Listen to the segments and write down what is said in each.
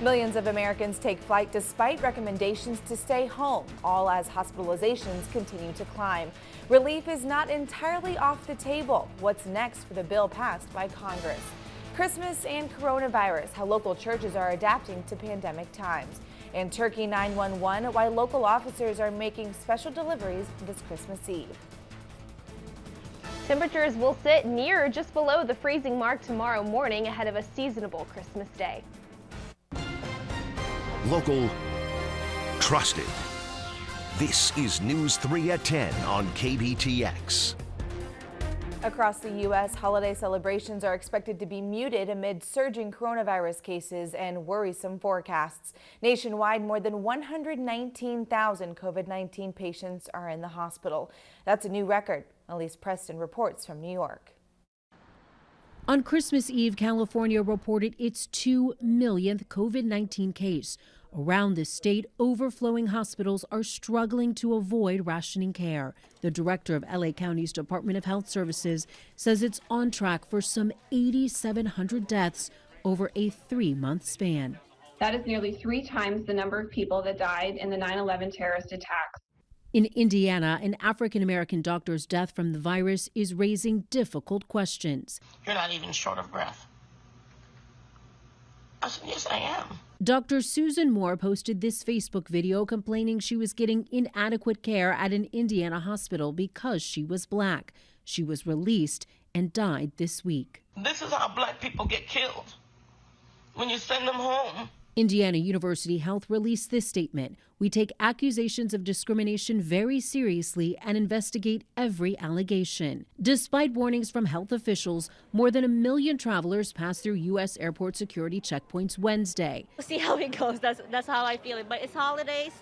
Millions of Americans take flight despite recommendations to stay home, all as hospitalizations continue to climb. Relief is not entirely off the table. What's next for the bill passed by Congress? Christmas and coronavirus, how local churches are adapting to pandemic times. And Turkey 911, why local officers are making special deliveries this Christmas Eve. Temperatures will sit near or just below the freezing mark tomorrow morning ahead of a seasonable Christmas day. Local, trusted. This is News 3 at 10 on KBTX. Across the U.S., holiday celebrations are expected to be muted amid surging coronavirus cases and worrisome forecasts. Nationwide, more than 119,000 COVID-19 patients are in the hospital. That's a new record. Elise Preston reports from New York. On Christmas Eve, California reported its 2 millionth COVID-19 case. Around the state, overflowing hospitals are struggling to avoid rationing care. The director of LA County's Department of Health Services says it's on track for some 8,700 deaths over a 3-month span. That is nearly 3 times the number of people that died in the 9/11 terrorist attacks. In Indiana, an African-American doctor's death from the virus is raising difficult questions. You're not even short of breath. I said, yes, I am. Dr. Susan Moore posted this Facebook video complaining she was getting inadequate care at an Indiana hospital because she was black. She was released and died this week. This is how black people get killed when you send them home. Indiana University Health released this statement. We take accusations of discrimination very seriously and investigate every allegation. Despite warnings from health officials, more than 1 million travelers passed through U.S. airport security checkpoints Wednesday. We'll see how it goes. That's how I feel it. But it's holidays.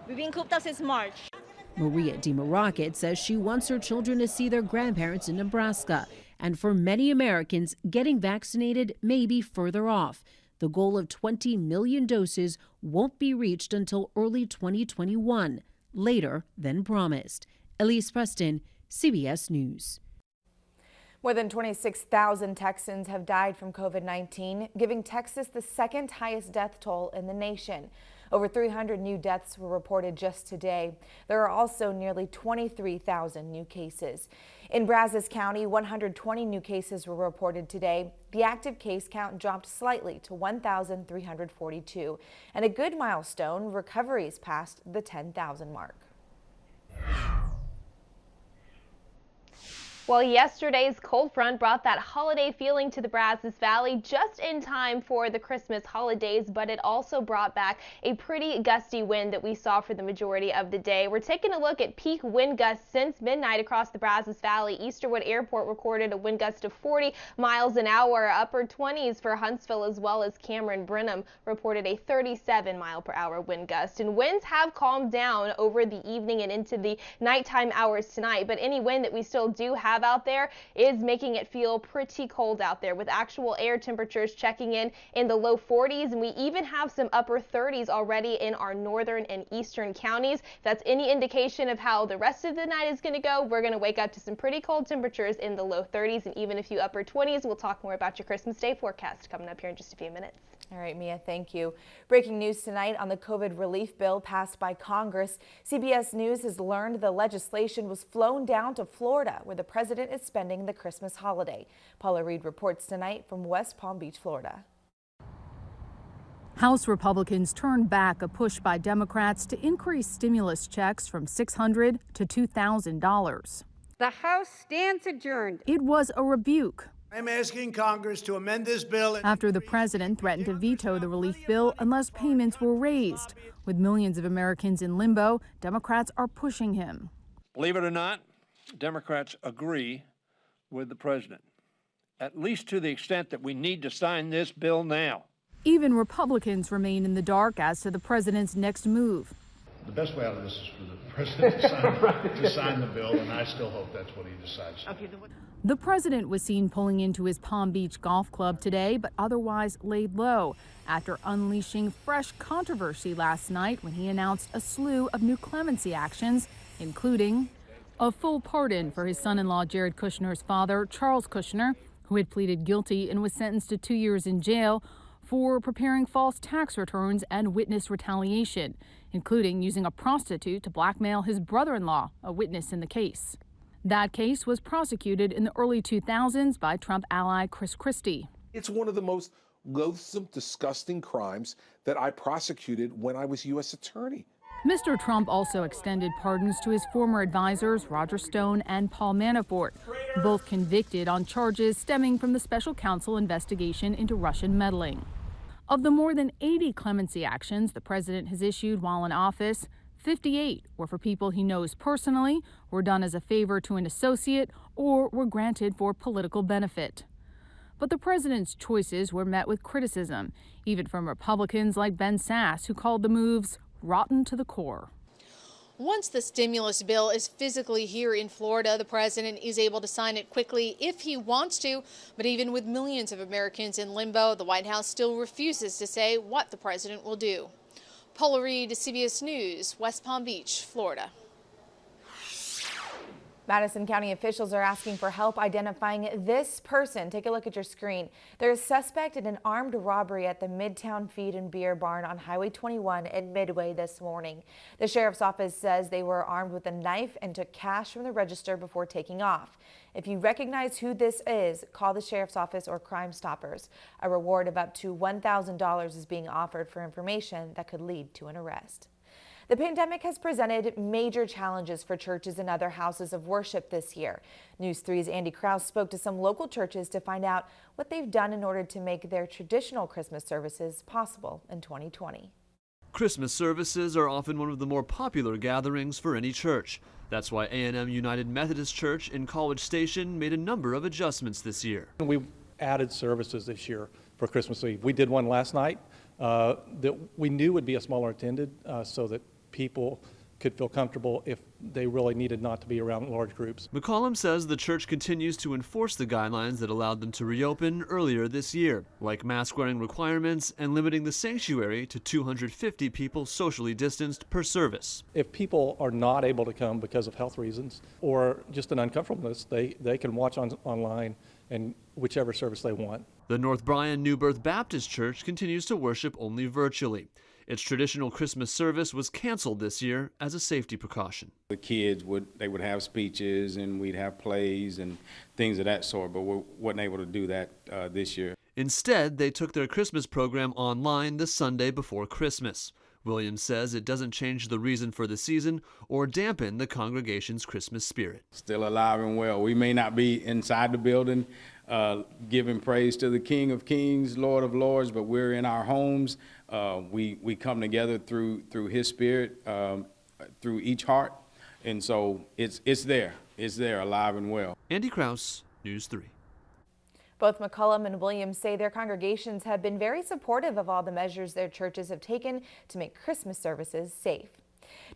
We've been cooped up since March. Maria DeMarocket says she wants her children to see their grandparents in Nebraska. And for many Americans, getting vaccinated may be further off. The goal of 20 million doses won't be reached until early 2021, later than promised. Elise Preston, CBS News. More than 26,000 Texans have died from COVID-19, giving Texas the second highest death toll in the nation. Over 300 new deaths were reported just today. There are also nearly 23,000 new cases. In Brazos County, 120 new cases were reported today. The active case count dropped slightly to 1,342. And a good milestone, recoveries passed the 10,000 mark. Well, yesterday's cold front brought that holiday feeling to the Brazos Valley just in time for the Christmas holidays, but it also brought back a pretty gusty wind that we saw for the majority of the day. We're taking a look at peak wind gusts since midnight across the Brazos Valley. Easterwood Airport recorded a wind gust of 40 miles an hour, upper 20s for Huntsville, as well as Cameron Brenham reported a 37 mile per hour wind gust. And winds have calmed down over the evening and into the nighttime hours tonight, but any wind that we still do have out there is making it feel pretty cold out there, with actual air temperatures checking in the low 40s, and we even have some upper 30s already in our northern and eastern counties. If that's any indication of how the rest of the night is going to go, we're going to wake up to some pretty cold temperatures in the low 30s and even a few upper 20s. We'll talk more about your Christmas Day forecast coming up here in just a few minutes. All right, Mia, thank you. Breaking news tonight on the COVID relief bill passed by Congress. CBS News has learned the legislation was flown down to Florida, where the president is spending the Christmas holiday. Paula Reed reports tonight from West Palm Beach, Florida. House Republicans turned back a push by Democrats to increase stimulus checks from $600 to $2,000. The House stands adjourned. It was a rebuke. I'm asking Congress to amend this bill after the president threatened to veto the relief bill unless payments were raised. With millions of Americans in limbo, Democrats are pushing him. Believe it or not, Democrats agree with the president, at least to the extent that we need to sign this bill now. Even Republicans remain in the dark as to the president's next move. The best way out of this is for the president to sign the bill, and I still hope that's what he decides. The president was seen pulling into his Palm Beach golf club today, but otherwise laid low after unleashing fresh controversy last night when he announced a slew of new clemency actions, including a full pardon for his son-in-law Jared Kushner's father, Charles Kushner, who had pleaded guilty and was sentenced to 2 years in jail for preparing false tax returns and witness retaliation, including using a prostitute to blackmail his brother-in-law, a witness in the case. That case was prosecuted in the early 2000s by Trump ally Chris Christie. It's one of the most loathsome, disgusting crimes that I prosecuted when I was U.S. attorney. Mr. Trump also extended pardons to his former advisors, Roger Stone and Paul Manafort, both convicted on charges stemming from the special counsel investigation into Russian meddling. Of the more than 80 clemency actions the president has issued while in office, 58 were for people he knows personally, were done as a favor to an associate, or were granted for political benefit. But the president's choices were met with criticism, even from Republicans like Ben Sasse, who called the moves rotten to the core. Once the stimulus bill is physically here in Florida, the president is able to sign it quickly if he wants to. But even with millions of Americans in limbo, the White House still refuses to say what the president will do. Paula Reed, CBS News, West Palm Beach, Florida. Madison County officials are asking for help identifying this person. Take a look at your screen. They're a suspect in an armed robbery at the Midtown Feed and Beer Barn on Highway 21 at Midway this morning. The sheriff's office says they were armed with a knife and took cash from the register before taking off. If you recognize who this is, call the sheriff's office or Crime Stoppers. A reward of up to $1,000 is being offered for information that could lead to an arrest. The pandemic has presented major challenges for churches and other houses of worship this year. News 3's Andy Krause spoke to some local churches to find out what they've done in order to make their traditional Christmas services possible in 2020. Christmas services are often one of the more popular gatherings for any church. That's why A&M United Methodist Church in College Station made a number of adjustments this year. We added services this year for Christmas Eve. We did one last night that we knew would be a smaller attended so that people could feel comfortable if they really needed not to be around large groups. McCollum says the church continues to enforce the guidelines that allowed them to reopen earlier this year, like mask-wearing requirements and limiting the sanctuary to 250 people socially distanced per service. If people are not able to come because of health reasons or just an uncomfortableness, they can watch online and whichever service they want. The North Bryan New Birth Baptist Church continues to worship only virtually. Its traditional Christmas service was canceled this year as a safety precaution. The kids would have speeches and we'd have plays and things of that sort, but we weren't able to do that this year. Instead, they took their Christmas program online the Sunday before Christmas. Williams says it doesn't change the reason for the season or dampen the congregation's Christmas spirit. Still alive and well. We may not be inside the building giving praise to the King of Kings, Lord of Lords, but we're in our homes. We come together through His Spirit, through each heart, and so it's there, alive and well. Andy Krause, News 3. Both McCollum and Williams say their congregations have been very supportive of all the measures their churches have taken to make Christmas services safe.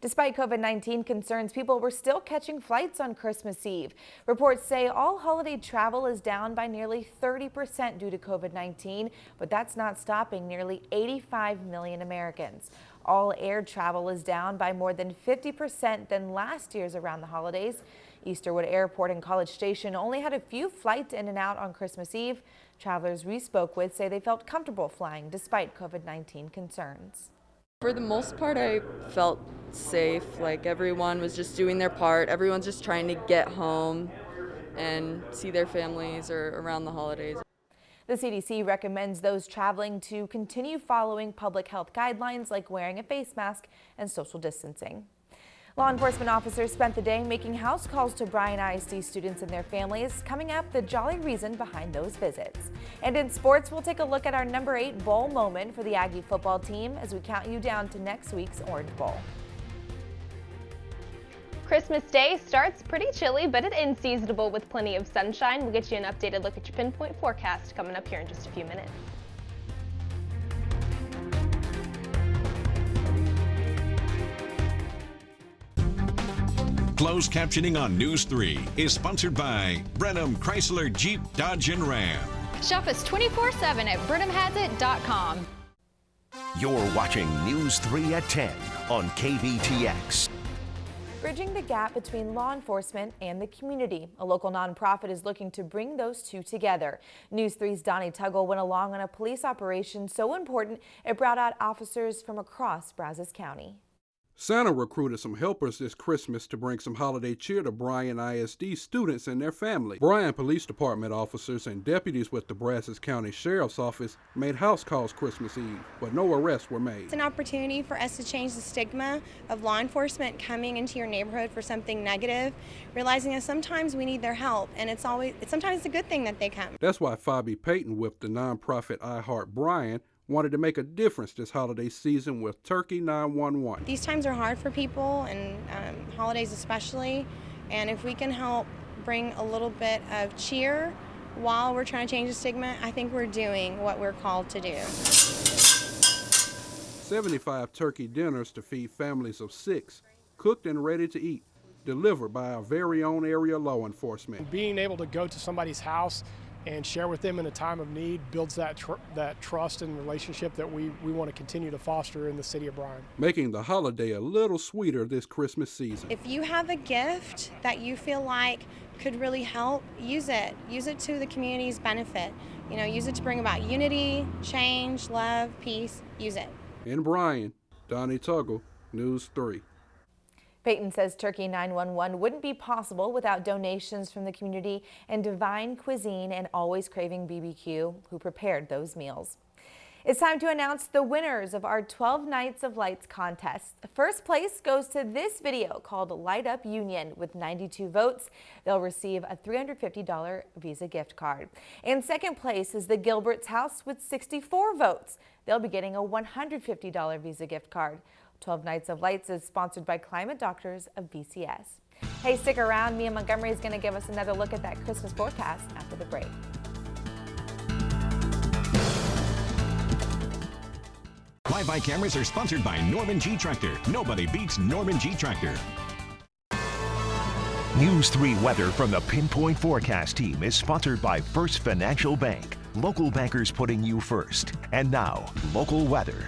Despite COVID-19 concerns, people were still catching flights on Christmas Eve. Reports say all holiday travel is down by nearly 30% due to COVID-19, but that's not stopping nearly 85 million Americans. All air travel is down by more than 50% than last year's around the holidays. Easterwood Airport and College Station only had a few flights in and out on Christmas Eve. Travelers we spoke with say they felt comfortable flying despite COVID-19 concerns. For the most part, I felt safe. Like everyone was just doing their part. Everyone's just trying to get home and see their families or around the holidays. The CDC recommends those traveling to continue following public health guidelines like wearing a face mask and social distancing. Law enforcement officers spent the day making house calls to Bryan ISD students and their families, coming up the jolly reason behind those visits. And in sports, we'll take a look at our number 8 bowl moment for the Aggie football team as we count you down to next week's Orange Bowl. Christmas Day starts pretty chilly, but it ends seasonable with plenty of sunshine. We'll get you an updated look at your pinpoint forecast coming up here in just a few minutes. Closed captioning on News 3 is sponsored by Brenham Chrysler Jeep Dodge and Ram. Shop us 24/7 at BrenhamHasIt.com. You're watching News 3 at 10 on KBTX. bridging the gap between law enforcement and the community. A local nonprofit is looking to bring those two together. News 3's Donnie Tuggle went along on a police operation so important it brought out officers from across Brazos County. Santa recruited some helpers this Christmas to bring some holiday cheer to Bryan ISD students and their family. Bryan Police Department officers and deputies with the Brazos County Sheriff's Office made house calls Christmas Eve, but no arrests were made. It's an opportunity for us to change the stigma of law enforcement coming into your neighborhood for something negative, realizing that sometimes we need their help, and it's sometimes a good thing that they come. That's why Fabi Payton with the nonprofit I Heart Bryan wanted to make a difference this holiday season with Turkey 911. These times are hard for people, and holidays especially, and if we can help bring a little bit of cheer while we're trying to change the stigma, I think we're doing what we're called to do. 75 turkey dinners to feed families of 6, cooked and ready to eat, delivered by our very own area law enforcement. Being able to go to somebody's house and share with them in a time of need builds that trust and relationship that we want to continue to foster in the city of Bryan. Making the holiday a little sweeter this Christmas season. If you have a gift that you feel like could really help, use it. Use it to the community's benefit. You know, use it to bring about unity, change, love, peace. Use it. In Bryan, Donnie Tuggle, News 3. Payton says Turkey 911 wouldn't be possible without donations from the community and Divine Cuisine and Always Craving BBQ, who prepared those meals. It's time to announce the winners of our 12 Nights of Lights contest. First place goes to this video called Light Up Union. With 92 votes, they'll receive a $350 Visa gift card. And second place is the Gilbert's House with 64 votes. They'll be getting a $150 Visa gift card. 12 Nights of Lights is sponsored by Climate Doctors of BCS. Hey, stick around. Mia Montgomery is going to give us another look at that Christmas forecast after the break. Fly-by cameras are sponsored by Norman G. Tractor. Nobody beats Norman G. Tractor. News 3 weather from the Pinpoint Forecast team is sponsored by First Financial Bank. Local bankers putting you first. And now, local weather.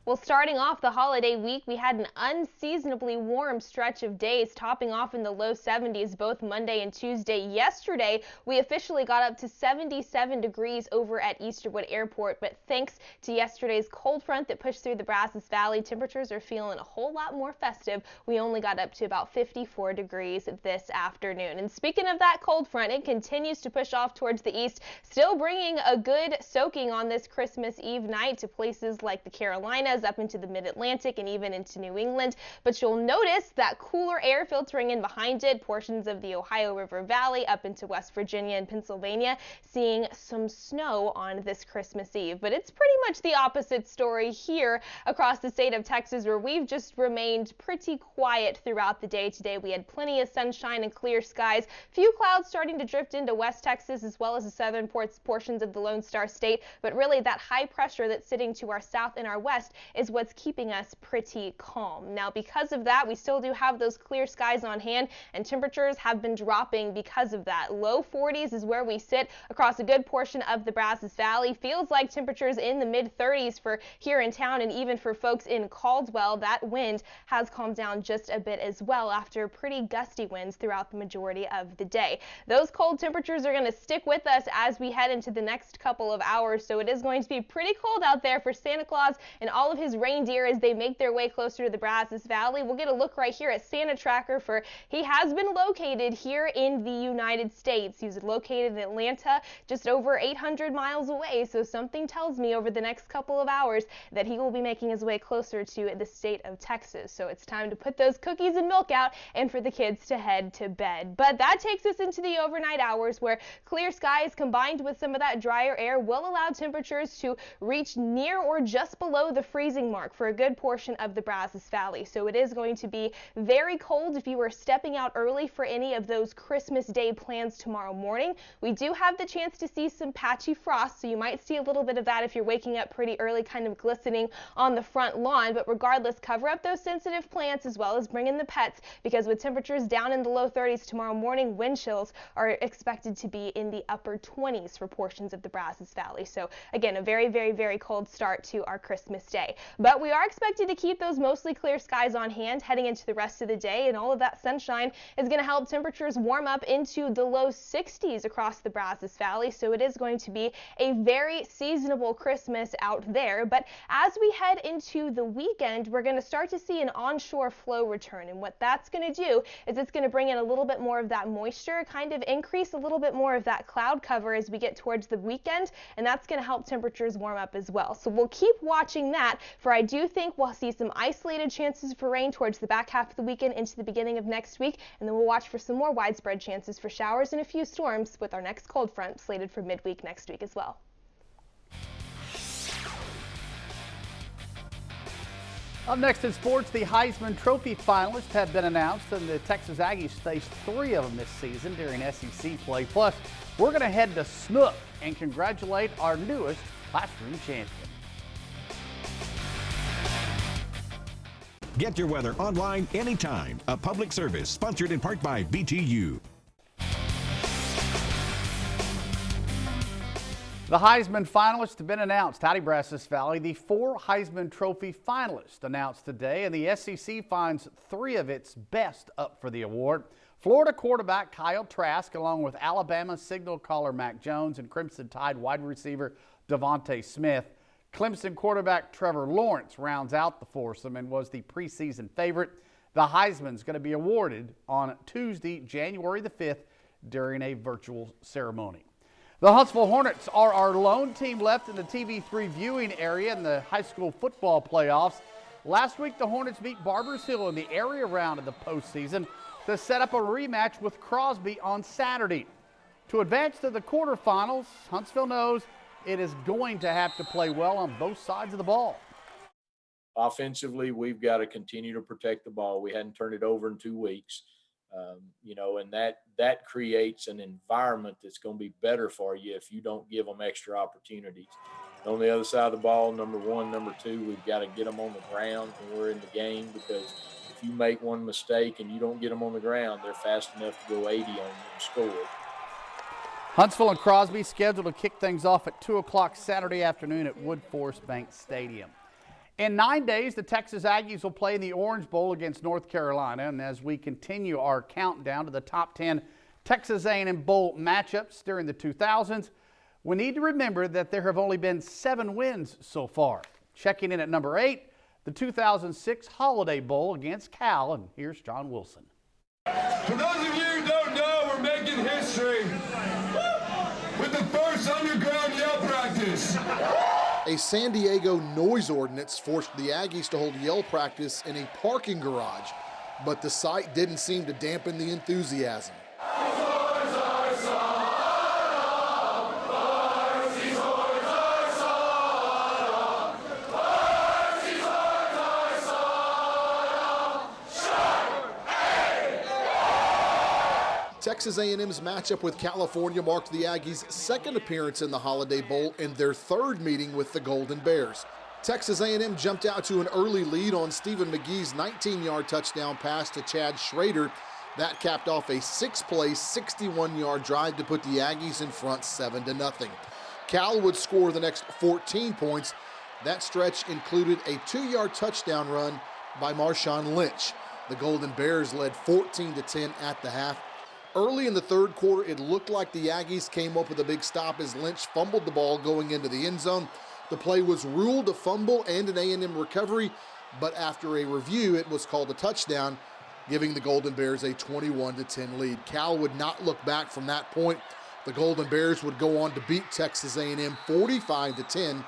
Well, starting off the holiday week, we had an unseasonably warm stretch of days, topping off in the low 70s both Monday and Tuesday. Yesterday, we officially got up to 77 degrees over at Easterwood Airport, but thanks to yesterday's cold front that pushed through the Brazos Valley, temperatures are feeling a whole lot more festive. We only got up to about 54 degrees this afternoon. And speaking of that cold front, it continues to push off towards the east, still bringing a good soaking on this Christmas Eve night to places like the Carolinas, up into the mid-Atlantic and even into New England. But you'll notice that cooler air filtering in behind it, portions of the Ohio River Valley up into West Virginia and Pennsylvania, seeing some snow on this Christmas Eve. But it's pretty much the opposite story here across the state of Texas, where we've just remained pretty quiet throughout the day today. We had plenty of sunshine and clear skies, few clouds starting to drift into West Texas as well as the southern portions of the Lone Star State, but really that high pressure that's sitting to our south and our west is what's keeping us pretty calm. Now, because of that, we still do have those clear skies on hand, and temperatures have been dropping because of that. Low 40s is where we sit across a good portion of the Brazos Valley. Feels like temperatures in the mid 30s for here in town, and even for folks in Caldwell. That wind has calmed down just a bit as well after pretty gusty winds throughout the majority of the day. Those cold temperatures are going to stick with us as we head into the next couple of hours, so it is going to be pretty cold out there for Santa Claus and all of his reindeer as they make their way closer to the Brazos Valley. We'll get a look right here at Santa Tracker, for he has been located here in the United States. He's located in Atlanta, just over 800 miles away, so something tells me over the next couple of hours that he will be making his way closer to the state of Texas. So it's time to put those cookies and milk out and for the kids to head to bed. But that takes us into the overnight hours, where clear skies combined with some of that drier air will allow temperatures to reach near or just below the freezing mark for a good portion of the Brazos Valley. So it is going to be very cold if you are stepping out early for any of those Christmas Day plans tomorrow morning. We do have the chance to see some patchy frost, so you might see a little bit of that if you're waking up pretty early, kind of glistening on the front lawn. But regardless, cover up those sensitive plants as well as bring in the pets, because with temperatures down in the low 30s tomorrow morning, wind chills are expected to be in the upper 20s for portions of the Brazos Valley. So again, a very, very, very cold start to our Christmas Day. today. But we are expected to keep those mostly clear skies on hand heading into the rest of the day, and all of that sunshine is going to help temperatures warm up into the low 60s across the Brazos Valley. So it is going to be a very seasonable Christmas out there. But as we head into the weekend, we're going to start to see an onshore flow return. And what that's going to do is it's going to bring in a little bit more of that moisture, kind of increase a little bit more of that cloud cover as we get towards the weekend. And that's going to help temperatures warm up as well. So we'll keep watching that, for I do think we'll see some isolated chances for rain towards the back half of the weekend into the beginning of next week. And then we'll watch for some more widespread chances for showers and a few storms with our next cold front slated for midweek next week as well. Up next in sports, the Heisman Trophy finalists have been announced, and the Texas Aggies faced 3 of them this season during SEC play. Plus, we're going to head to Snook and congratulate our newest classroom champion. Get your weather online anytime. A public service sponsored in part by BTU. The Heisman finalists have been announced. Howdy, Brazos Valley. The 4 Heisman Trophy finalists announced today, and the SEC finds 3 of its best up for the award. Florida quarterback Kyle Trask, along with Alabama signal caller Mac Jones and Crimson Tide wide receiver Devontae Smith. Clemson quarterback Trevor Lawrence rounds out the foursome and was the preseason favorite. The Heisman's going to be awarded on Tuesday, January the 5th, during a virtual ceremony. The Huntsville Hornets are our lone team left in the TV3 viewing area in the high school football playoffs. Last week, the Hornets beat Barbers Hill in the area round of the postseason to set up a rematch with Crosby on Saturday. To advance to the quarterfinals, Huntsville knows it is going to have to play well on both sides of the ball. Offensively, we've got to continue to protect the ball. We hadn't turned it over in 2 weeks. And that creates an environment that's going to be better for you if you don't give them extra opportunities. On the other side of the ball, number 1, number 2, we've got to get them on the ground when we're in the game, because if you make one mistake and you don't get them on the ground, they're fast enough to go 80 on you and score. Huntsville and Crosby scheduled to kick things off at 2 o'clock Saturday afternoon at Woodforest Bank Stadium. In 9 days, the Texas Aggies will play in the Orange Bowl against North Carolina. And as we continue our countdown to the top 10 Texas A&M Bowl matchups during the 2000s, we need to remember that there have only been 7 wins so far. Checking in at number 8, the 2006 Holiday Bowl against Cal. And here's John Wilson. For those of you who don't know, we're making history with the first underground yell practice. A San Diego noise ordinance forced the Aggies to hold yell practice in a parking garage, but the sight didn't seem to dampen the enthusiasm. Texas A&M's matchup with California marked the Aggies' second appearance in the Holiday Bowl and their third meeting with the Golden Bears. Texas A&M jumped out to an early lead on Stephen McGee's 19-yard touchdown pass to Chad Schrader. That capped off a 6-play, 61-yard drive to put the Aggies in front 7-0. Cal would score the next 14 points. That stretch included a 2-yard touchdown run by Marshawn Lynch. The Golden Bears led 14-10 at the half. Early in the third quarter, it looked like the Aggies came up with a big stop as Lynch fumbled the ball going into the end zone. The play was ruled a fumble and an A&M recovery, but after a review, it was called a touchdown, giving the Golden Bears a 21-10 lead. Cal would not look back from that point. The Golden Bears would go on to beat Texas A&M 45-10.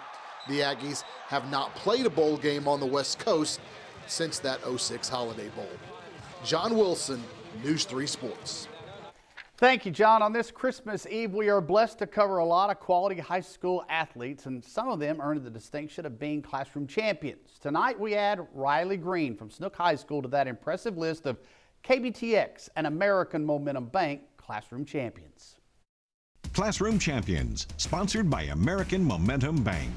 The Aggies have not played a bowl game on the West Coast since that 06 Holiday Bowl. John Wilson, News 3 Sports. Thank you, John. On this Christmas Eve, we are blessed to cover a lot of quality high school athletes, and some of them earned the distinction of being classroom champions. Tonight, we add Riley Green from Snook High School to that impressive list of KBTX and American Momentum Bank classroom champions. Classroom Champions, sponsored by American Momentum Bank.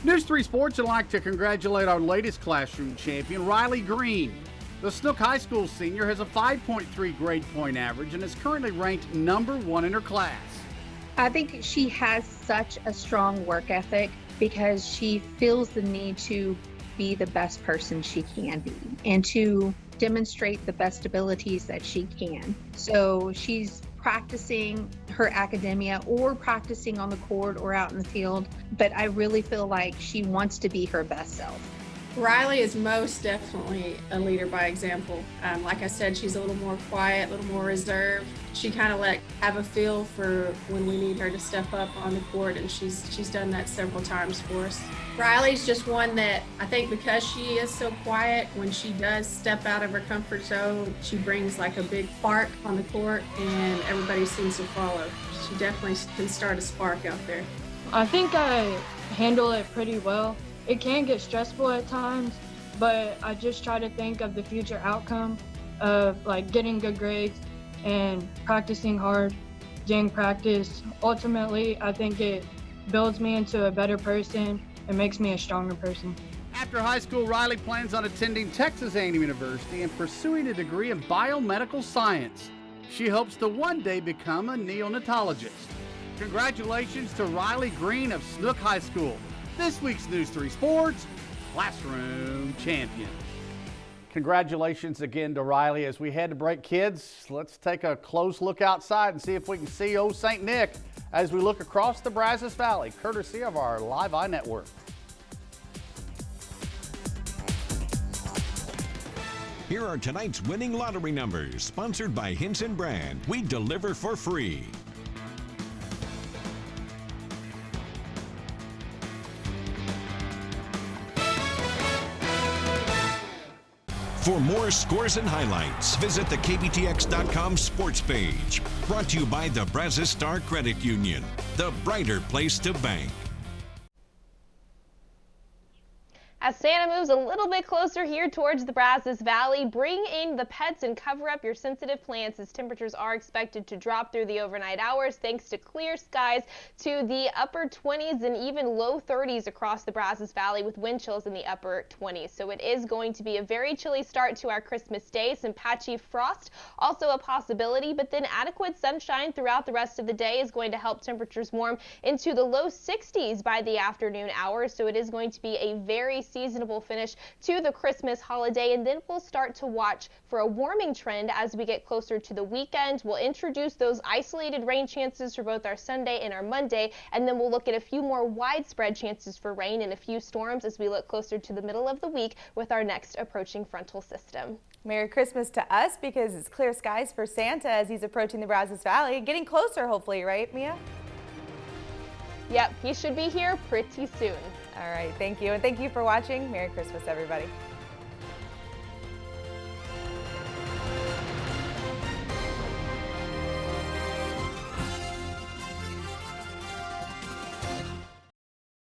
News 3 Sports would like to congratulate our latest classroom champion, Riley Green. The Snook High School senior has a 5.3 grade point average and is currently ranked number 1 in her class. I think she has such a strong work ethic because she feels the need to be the best person she can be and to demonstrate the best abilities that she can. So she's practicing her academia or practicing on the court or out in the field, but I really feel like she wants to be her best self. Riley is most definitely a leader by example. Like I said, she's a little more quiet, a little more reserved. She kind of have a feel for when we need her to step up on the court, and she's done that several times for us. Riley's just one that I think because she is so quiet, when she does step out of her comfort zone, she brings like a big spark on the court, and everybody seems to follow. She definitely can start a spark out there. I think I handle it pretty well. It can get stressful at times, but I just try to think of the future outcome of like getting good grades and practicing hard during practice. Ultimately, I think it builds me into a better person and makes me a stronger person. After high school, Riley plans on attending Texas A&M University and pursuing a degree in biomedical science. She hopes to one day become a neonatologist. Congratulations to Riley Green of Snook High School, this week's News 3 Sports Classroom Champion. Congratulations again to Riley. As we head to break, kids, let's take a close look outside and see if we can see old St. Nick as we look across the Brazos Valley, courtesy of our Live Eye Network. Here are tonight's winning lottery numbers, sponsored by Hinson Brand. We deliver for free. For more scores and highlights, visit the KBTX.com sports page. Brought to you by the Brazos Star Credit Union, the brighter place to bank. As Santa moves a little bit closer here towards the Brazos Valley, bring in the pets and cover up your sensitive plants as temperatures are expected to drop through the overnight hours thanks to clear skies to the upper 20s and even low 30s across the Brazos Valley with wind chills in the upper 20s. So it is going to be a very chilly start to our Christmas day. Some patchy frost also a possibility, but then adequate sunshine throughout the rest of the day is going to help temperatures warm into the low 60s by the afternoon hours. So it is going to be a very seasonable finish to the Christmas holiday, and then we'll start to watch for a warming trend as we get closer to the weekend. We'll introduce those isolated rain chances for both our Sunday and our Monday, and then we'll look at a few more widespread chances for rain and a few storms as we look closer to the middle of the week with our next approaching frontal system. Merry Christmas to us, because it's clear skies for Santa as he's approaching the Brazos Valley. Getting closer, hopefully, right, Mia? Yep, he should be here pretty soon. All right, thank you. And thank you for watching. Merry Christmas, everybody.